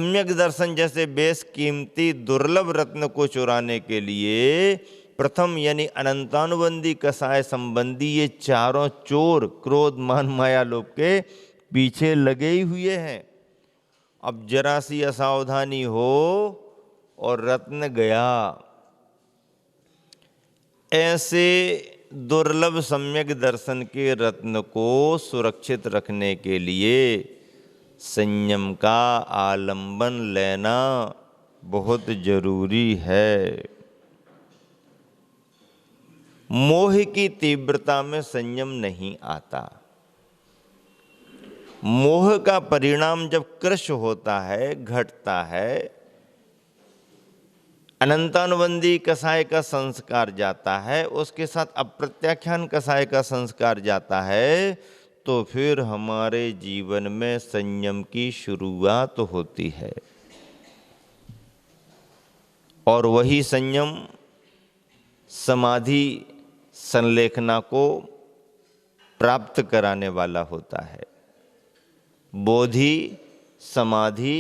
सम्यक दर्शन जैसे बेश कीमती दुर्लभ रत्न को चुराने के लिए प्रथम यानी अनंतानुबंधी कसाय संबंधी ये चारों चोर क्रोध मान माया लोभ के पीछे लगे ही हुए हैं। अब जरा सी असावधानी हो और रत्न गया। ऐसे दुर्लभ सम्यक दर्शन के रत्न को सुरक्षित रखने के लिए संयम का आलंबन लेना बहुत जरूरी है। मोह की तीव्रता में संयम नहीं आता। मोह का परिणाम जब कृश होता है, घटता है, अनंतानुबंधी कसाय का संस्कार जाता है, उसके साथ अप्रत्याख्यान कसाय का संस्कार जाता है, तो फिर हमारे जीवन में संयम की शुरुआत होती है। और वही संयम समाधि संलेखना को प्राप्त कराने वाला होता है। बोधि, समाधि,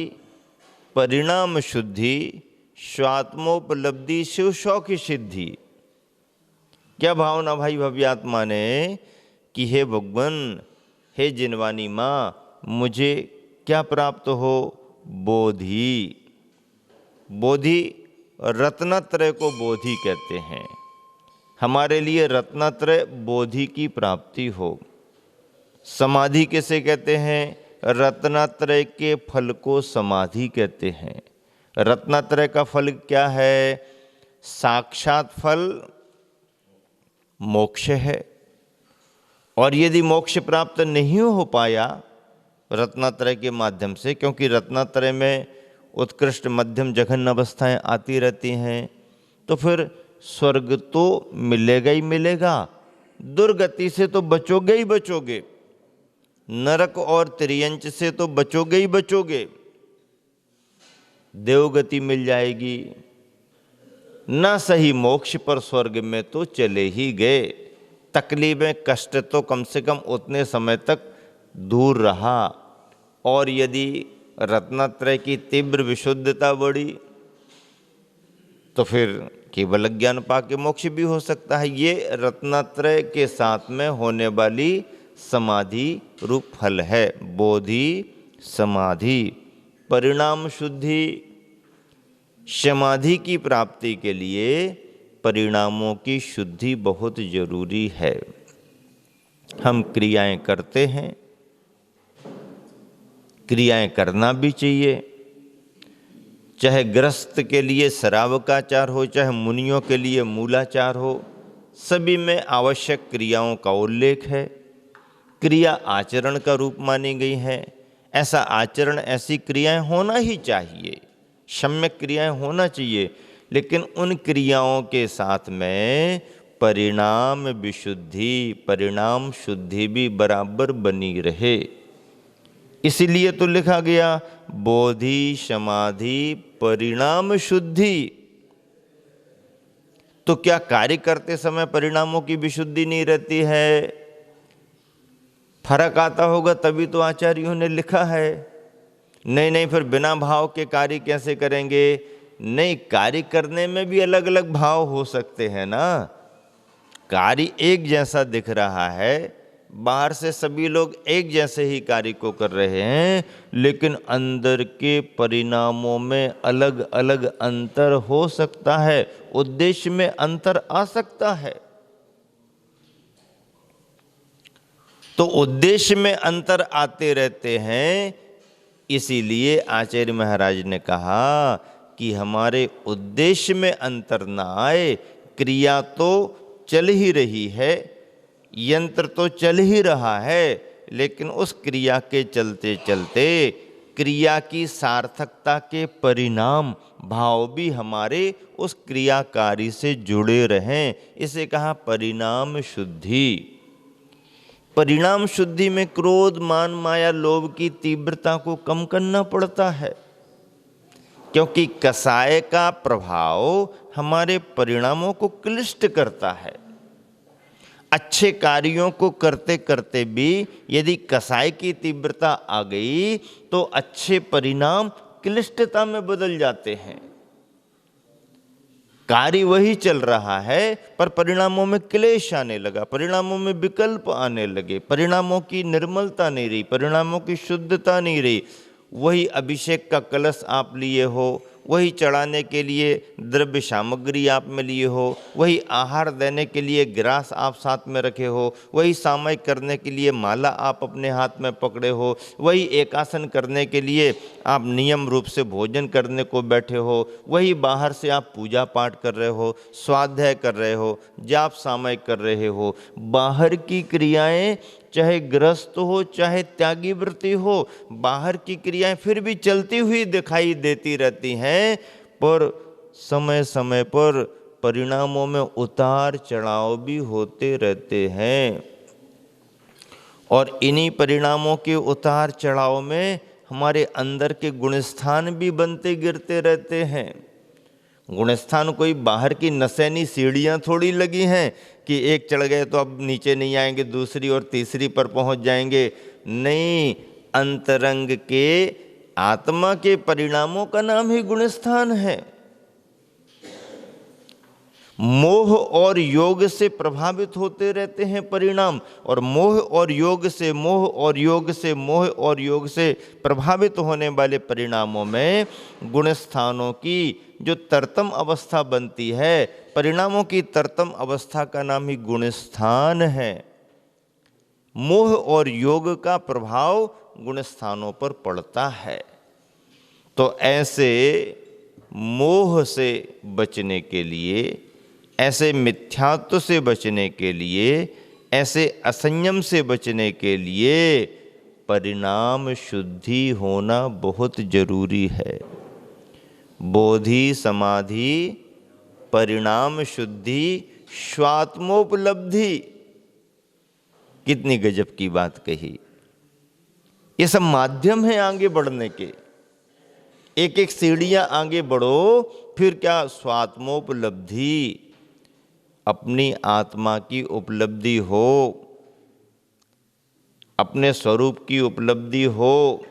परिणाम शुद्धि, स्वात्मोपलब्धि, शिव शौक सिद्धि। क्या भावना भाई भव्यात्मा ने कि हे भगवान, हे जिनवानी माँ, मुझे क्या प्राप्त हो? बोधि। बोधि, रत्नत्रय को बोधि कहते हैं। हमारे लिए रत्नत्रय बोधि की प्राप्ति हो। समाधि किसे कहते हैं? रत्नत्रय के फल को समाधि कहते हैं। रत्नत्रय का फल क्या है? साक्षात फल मोक्ष है। और यदि मोक्ष प्राप्त नहीं हो पाया रत्नत्रय के माध्यम से, क्योंकि रत्नत्रय में उत्कृष्ट मध्यम जघन्य अवस्थाएं आती रहती हैं, तो फिर स्वर्ग तो मिलेगा ही मिलेगा, दुर्गति से तो बचोगे ही बचोगे, नरक और त्रियंच से तो बचोगे ही बचोगे, देवगति मिल जाएगी, ना सही मोक्ष पर स्वर्ग में तो चले ही गए। तकलीफें कष्ट तो कम से कम उतने समय तक दूर रहा। और यदि रत्नत्रय की तीव्र विशुद्धता बढ़ी तो फिर केवल ज्ञान पाके मोक्ष भी हो सकता है। ये रत्नत्रय के साथ में होने वाली समाधि रूप फल है। बोधि, समाधि, परिणाम शुद्धि। समाधि की प्राप्ति के लिए परिणामों की शुद्धि बहुत जरूरी है। हम क्रियाएं करते हैं, क्रियाएं करना भी चाहिए। चाहे गृहस्थ के लिए शरावकाचार हो, चाहे मुनियों के लिए मूलाचार हो, सभी में आवश्यक क्रियाओं का उल्लेख है। क्रिया आचरण का रूप मानी गई है। ऐसा आचरण, ऐसी क्रियाएं होना ही चाहिए, सम्यक क्रियाएं होना चाहिए, लेकिन उन क्रियाओं के साथ में परिणाम विशुद्धि, परिणाम शुद्धि भी बराबर बनी रहे। इसीलिए तो लिखा गया बोधि, समाधि, परिणाम शुद्धि। तो क्या कार्य करते समय परिणामों की विशुद्धि नहीं रहती है? फर्क आता होगा तभी तो आचार्यों ने लिखा है। नहीं, फिर बिना भाव के कार्य कैसे करेंगे? नहीं, कार्य करने में भी अलग अलग भाव हो सकते हैं ना। कार्य एक जैसा दिख रहा है, बाहर से सभी लोग एक जैसे ही कार्य को कर रहे हैं, लेकिन अंदर के परिणामों में अलग अलग अंतर हो सकता है, उद्देश्य में अंतर आ सकता है। तो उद्देश्य में अंतर आते रहते हैं। इसीलिए आचार्य महाराज ने कहा कि हमारे उद्देश्य में अंतर ना आए। क्रिया तो चल ही रही है, यंत्र तो चल ही रहा है, लेकिन उस क्रिया के चलते चलते क्रिया की सार्थकता के परिणाम भाव भी हमारे उस क्रियाकारी से जुड़े रहें। इसे कहा परिणाम शुद्धि। परिणाम शुद्धि में क्रोध, मान, माया, लोभ की तीव्रता को कम करना पड़ता है, क्योंकि कसाय का प्रभाव हमारे परिणामों को क्लिष्ट करता है। अच्छे कार्यों को करते करते भी यदि कसाय की तीव्रता आ गई तो अच्छे परिणाम क्लिष्टता में बदल जाते हैं। कार्य वही चल रहा है पर परिणामों में क्लेश आने लगा, परिणामों में विकल्प आने लगे, परिणामों की निर्मलता नहीं रही, परिणामों की शुद्धता नहीं रही। वही अभिषेक का कलश आप लिए हो, वही चढ़ाने के लिए द्रव्य सामग्री आप में लिए हो, वही आहार देने के लिए ग्रास आप साथ में रखे हो, वही सामयिक करने के लिए माला आप अपने हाथ में पकड़े हो, वही एकासन करने के लिए आप नियम रूप से भोजन करने को बैठे हो, वही बाहर से आप पूजा पाठ कर रहे हो, स्वाध्याय कर रहे हो, जाप सामयिक कर रहे हो। बाहर की क्रियाएं चाहे गृहस्थ हो चाहे त्यागी वृत्ति हो, बाहर की क्रियाएं फिर भी चलती हुई दिखाई देती रहती हैं, पर समय समय पर परिणामों में उतार चढ़ाव भी होते रहते हैं। और इन्हीं परिणामों के उतार चढ़ाव में हमारे अंदर के गुणस्थान भी बनते गिरते रहते हैं। गुणस्थान कोई बाहर की नसैनी सीढ़ियाँ थोड़ी लगी हैं कि एक चढ़ गए तो अब नीचे नहीं आएंगे, दूसरी और तीसरी पर पहुंच जाएंगे। नहीं, अंतरंग के आत्मा के परिणामों का नाम ही गुणस्थान है। मोह और योग से प्रभावित होते रहते हैं परिणाम, और मोह और योग से मोह और योग से मोह और योग से प्रभावित होने वाले परिणामों में गुणस्थानों की जो तरतम अवस्था बनती है, परिणामों की तरतम अवस्था का नाम ही गुणस्थान है। मोह और योग का प्रभाव गुणस्थानों पर पड़ता है। तो ऐसे मोह से बचने के लिए, ऐसे मिथ्यात्व से बचने के लिए, ऐसे असंयम से बचने के लिए परिणाम शुद्धि होना बहुत जरूरी है। बोधि समाधि परिणाम शुद्धि स्वात्मोपलब्धि, कितनी गजब की बात कही। ये सब माध्यम है आगे बढ़ने के। एक एक सीढ़ियां आगे बढ़ो, फिर क्या स्वात्मोपलब्धि, अपनी आत्मा की उपलब्धि हो, अपने स्वरूप की उपलब्धि हो,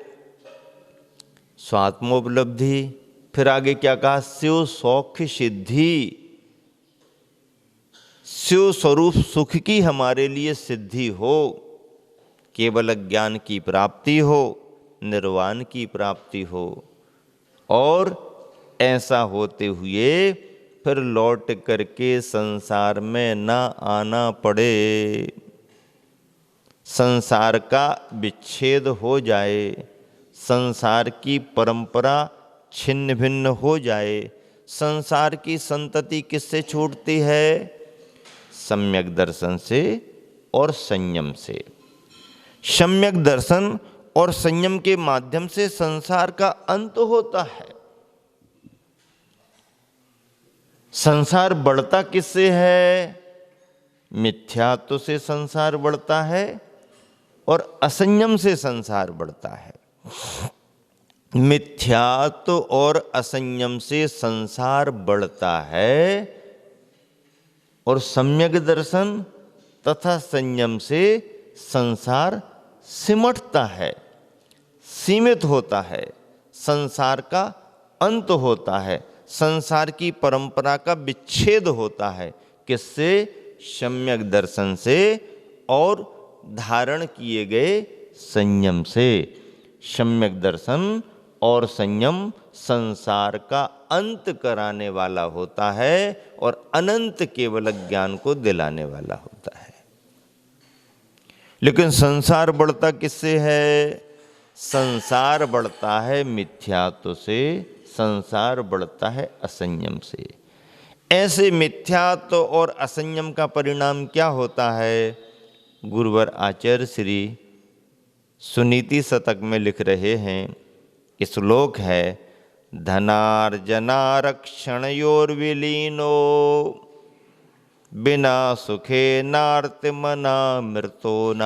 स्वात्मोपलब्धि। फिर आगे क्या कहा, शिव सौख्य सिद्धि, शिव स्वरूप सुख की हमारे लिए सिद्धि हो, केवल ज्ञान की प्राप्ति हो, निर्वाण की प्राप्ति हो, और ऐसा होते हुए फिर लौट करके संसार में ना आना पड़े, संसार का विच्छेद हो जाए, संसार की परंपरा छिन्न भिन्न हो जाए। संसार की संतति किससे छूटती है? सम्यक दर्शन से और संयम से। सम्यक दर्शन और संयम के माध्यम से संसार का अंत होता है। संसार बढ़ता किससे है? मिथ्यात्व से संसार बढ़ता है और असंयम से संसार बढ़ता है। मिथ्यात्व और असंयम से संसार बढ़ता है और सम्यक दर्शन तथा संयम से संसार सिमटता है, सीमित होता है, संसार का अंत होता है, संसार की परंपरा का विच्छेद होता है। किससे? सम्यक दर्शन से और धारण किए गए संयम से। सम्यक दर्शन और संयम संसार का अंत कराने वाला होता है और अनंत केवल ज्ञान को दिलाने वाला होता है। लेकिन संसार बढ़ता किससे है? संसार बढ़ता है मिथ्यात्व से, संसार बढ़ता है असंयम से। ऐसे मिथ्यात्व और असंयम का परिणाम क्या होता है? गुरुवर आचार्य श्री सुनीति शतक में लिख रहे हैं, श्लोक है, धनार्जनारक्षणयोर्विलीनो बिना सुखे नार्तिमना मृतो न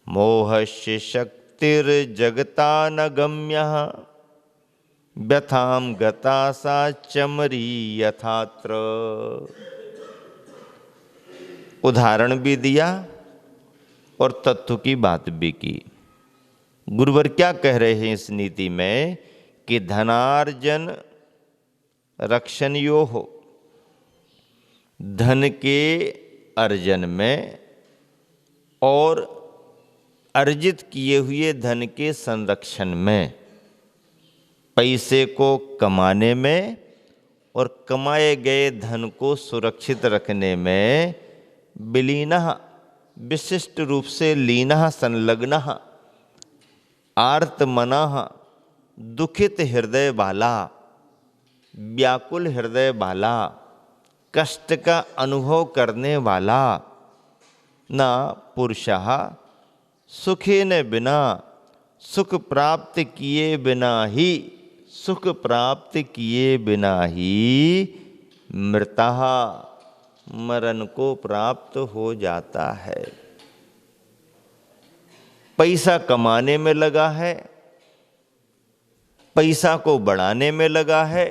मोहस्य शक्तिर्जगता न गम्यः व्यथाम गता सा चमरी यथात्र। उदाहरण भी दिया और तत्व की बात भी की। गुरुवर क्या कह रहे हैं इस नीति में कि धनार्जन रक्षणयो हो, धन के अर्जन में और अर्जित किए हुए धन के संरक्षण में, पैसे को कमाने में और कमाए गए धन को सुरक्षित रखने में विलीनः विशिष्ट रूप से लीनः संलग्नः आर्तमनः दुखित हृदय वाला, व्याकुल हृदय वाला, कष्ट का अनुभव करने वाला, ना पुरुषः सुखेन बिना, सुख प्राप्त किए बिना ही, सुख प्राप्त किए बिना ही मृतः मरण को प्राप्त हो जाता है। पैसा कमाने में लगा है, पैसा को बढ़ाने में लगा है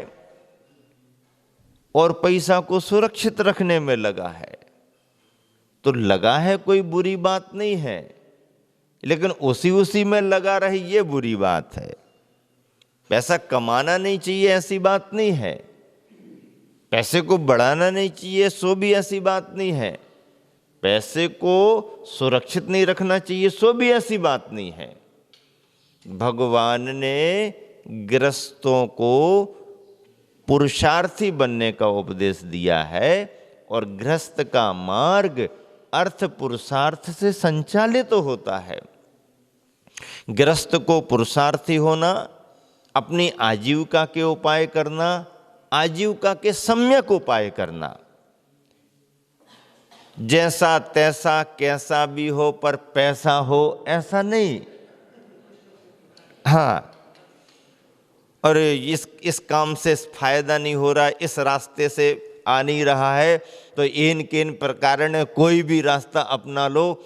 और पैसा को सुरक्षित रखने में लगा है, तो लगा है कोई बुरी बात नहीं है, लेकिन उसी में लगा रहे ये बुरी बात है। पैसा कमाना नहीं चाहिए ऐसी बात नहीं है, पैसे को बढ़ाना नहीं चाहिए सो भी ऐसी बात नहीं है, पैसे को सुरक्षित नहीं रखना चाहिए सो भी ऐसी बात नहीं है। भगवान ने गृहस्थों को पुरुषार्थी बनने का उपदेश दिया है और गृहस्थ का मार्ग अर्थ पुरुषार्थ से संचालित होता है। गृहस्थ को पुरुषार्थी होना, अपनी आजीविका के उपाय करना, आजीविका के सम्यक उपाय करना, जैसा तैसा कैसा भी हो पर पैसा हो ऐसा नहीं। हाँ, और इस काम से फायदा नहीं हो रहा, इस रास्ते से आ नहीं रहा है, तो इन किन प्रकार ने कोई भी रास्ता अपना लो,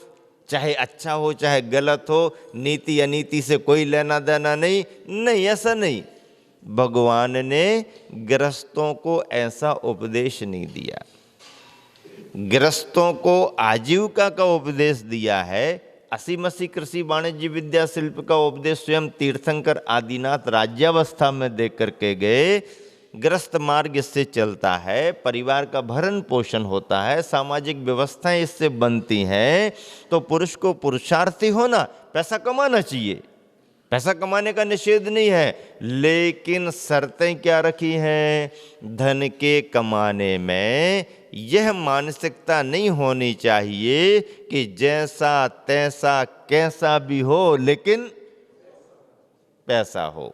चाहे अच्छा हो चाहे गलत हो, नीति अनीति से कोई लेना देना नहीं। नहीं, ऐसा नहीं। भगवान ने गृहस्थों को ऐसा उपदेश नहीं दिया। गृहस्थों को आजीविका का उपदेश दिया है। असी मसी कृषि वाणिज्य विद्या शिल्प का उपदेश स्वयं तीर्थंकर आदिनाथ राज्यावस्था में देख करके गए। गृहस्थ मार्ग इससे चलता है, परिवार का भरण पोषण होता है, सामाजिक व्यवस्थाएं इससे बनती हैं। तो पुरुष को पुरुषार्थी होना, पैसा कमाना चाहिए, पैसा कमाने का निषेध नहीं है, लेकिन शर्तें क्या रखी हैं? धन के कमाने में यह मानसिकता नहीं होनी चाहिए कि जैसा तैसा कैसा भी हो लेकिन पैसा हो,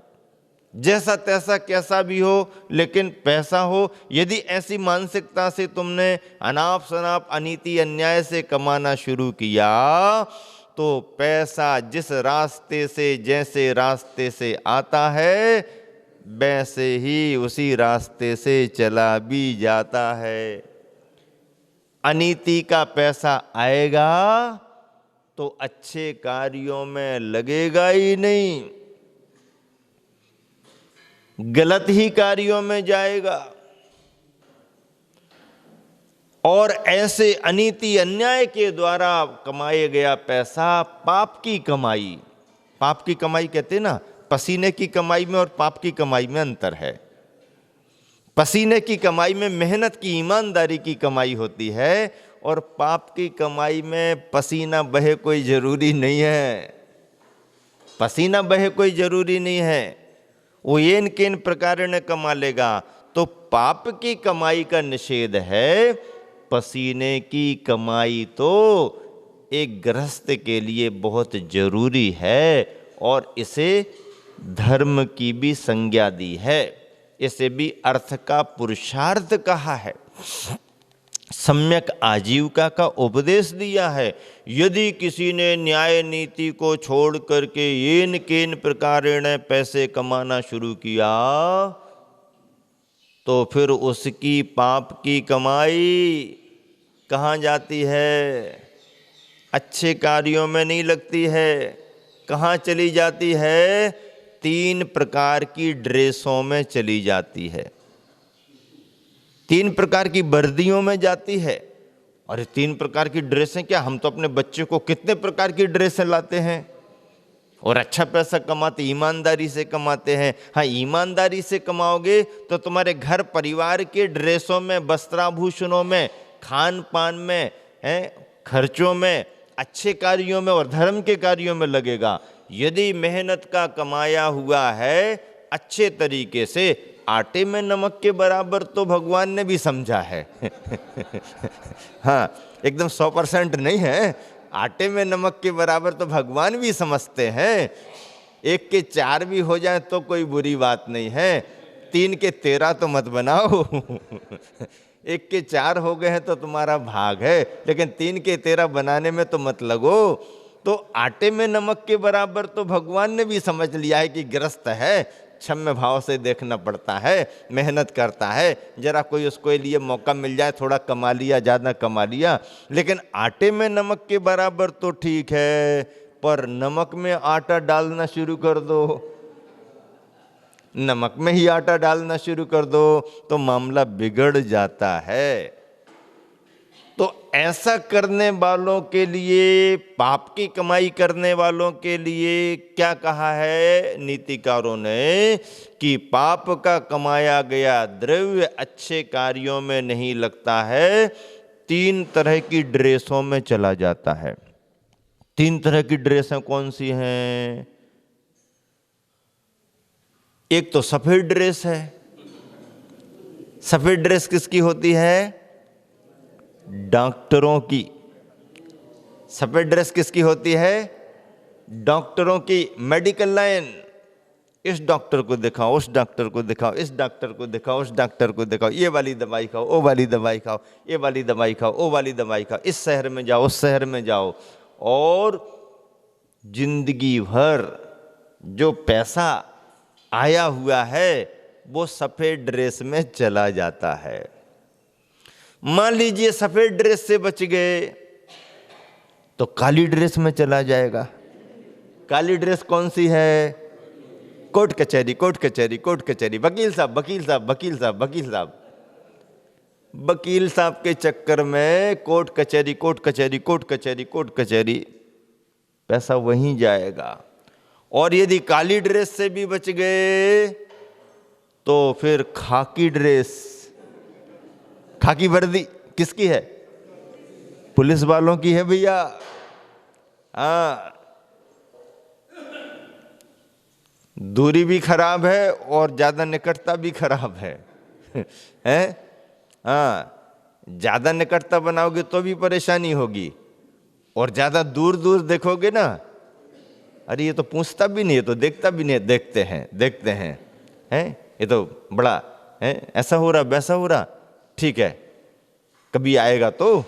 जैसा तैसा कैसा भी हो लेकिन पैसा हो। यदि ऐसी मानसिकता से तुमने अनाप शनाप अनीति अन्याय से कमाना शुरू किया तो पैसा जिस रास्ते से जैसे रास्ते से आता है वैसे ही उसी रास्ते से चला भी जाता है। अनीति का पैसा आएगा तो अच्छे कार्यों में लगेगा ही नहीं, गलत ही कार्यों में जाएगा। और ऐसे अनीति अन्याय के द्वारा कमाया गया पैसा पाप की कमाई, पाप की कमाई कहते हैं ना, पसीने की कमाई में और पाप की कमाई में अंतर है। पसीने की कमाई में मेहनत की ईमानदारी की कमाई होती है और पाप की कमाई में पसीना बहे कोई जरूरी नहीं है, पसीना बहे कोई जरूरी नहीं है, वो येन केन प्रकार ने कमा लेगा। तो पाप की कमाई का निषेध है, पसीने की कमाई तो एक गृहस्थ के लिए बहुत जरूरी है और इसे धर्म की भी संज्ञा दी है, इसे भी अर्थ का पुरुषार्थ कहा है, सम्यक आजीविका का उपदेश दिया है। यदि किसी ने न्याय नीति को छोड़ करके येन केन प्रकार ने पैसे कमाना शुरू किया तो फिर उसकी पाप की कमाई कहाँ जाती है? अच्छे कार्यों में नहीं लगती है। कहाँ चली जाती है? 3 प्रकार की ड्रेसों में चली जाती है, 3 प्रकार की वर्दियों में जाती है। और ये 3 प्रकार की ड्रेसें क्या, हम तो अपने बच्चे को कितने प्रकार की ड्रेसें लाते हैं, और अच्छा पैसा कमाते, ईमानदारी से कमाते हैं। हाँ, ईमानदारी से कमाओगे तो तुम्हारे घर परिवार के ड्रेसों में, वस्त्राभूषणों में, खान पान में, खर्चों में, अच्छे कार्यों में और धर्म के कार्यों में लगेगा। यदि मेहनत का कमाया हुआ है अच्छे तरीके से, आटे में नमक के बराबर तो भगवान ने भी समझा है। हाँ, एकदम 100% नहीं है, आटे में नमक के बराबर तो भगवान भी समझते हैं। 1 के 4 भी हो जाए तो कोई बुरी बात नहीं है, 3 के 13 तो मत बनाओ। 1 के 4 हो गए हैं तो तुम्हारा भाग है, लेकिन 3 के 13 बनाने में तो मत लगो। तो आटे में नमक के बराबर तो भगवान ने भी समझ लिया है कि ग्रस्त है, क्षम्य भाव से देखना पड़ता है, मेहनत करता है, जरा कोई उसको लिए मौका मिल जाए, थोड़ा कमा लिया, ज़्यादा कमा लिया। लेकिन आटे में नमक के बराबर तो ठीक है, पर नमक में आटा डालना शुरू कर दो, नमक में ही आटा डालना शुरू कर दो तो मामला बिगड़ जाता है। तो ऐसा करने वालों के लिए, पाप की कमाई करने वालों के लिए क्या कहा है नीतिकारों ने, कि पाप का कमाया गया द्रव्य अच्छे कार्यों में नहीं लगता है, 3 तरह की ड्रेसों में चला जाता है। 3 तरह की ड्रेसें कौन सी हैं? एक तो सफेद ड्रेस है। सफेद ड्रेस किसकी होती है? डॉक्टरों की। सफेद ड्रेस किसकी होती है? डॉक्टरों की। मेडिकल लाइन, इस डॉक्टर को दिखाओ, उस डॉक्टर को दिखाओ, इस डॉक्टर को दिखाओ, उस डॉक्टर को दिखाओ, ये वाली दवाई खाओ, वो वाली दवाई खाओ, ये वाली दवाई खाओ, वो वाली दवाई खाओ, इस शहर में जाओ, उस शहर में जाओ। और जिंदगी भर जो पैसा आया हुआ है वो सफेद ड्रेस में चला जाता है। मान लीजिए सफेद ड्रेस से बच गए तो काली ड्रेस में चला जाएगा। काली ड्रेस कौन सी है? कोर्ट कचहरी, कोर्ट कचहरी, कोर्ट कचहरी, वकील साहब, वकील साहब, वकील साहब, वकील साहब। वकील साहब के चक्कर में कोर्ट कचहरी, कोर्ट कचहरी, कोर्ट कचहरी, कोर्ट कचहरी, पैसा वहीं जाएगा। और यदि काली ड्रेस से भी बच गए तो फिर खाकी ड्रेस, खाकी वर्दी किसकी है? पुलिस वालों की है भैया। हाँ, दूरी भी खराब है और ज्यादा निकटता भी खराब है। हैं? हाँ, ज्यादा निकटता बनाओगे तो भी परेशानी होगी, और ज्यादा दूर दूर देखोगे ना, अरे ये तो पूछता भी नहीं है, तो देखता भी नहीं, देखते हैं, देखते हैं, हैं? ये तो बड़ा है, ऐसा हो रहा, वैसा हो रहा, ठीक है, कभी आएगा तो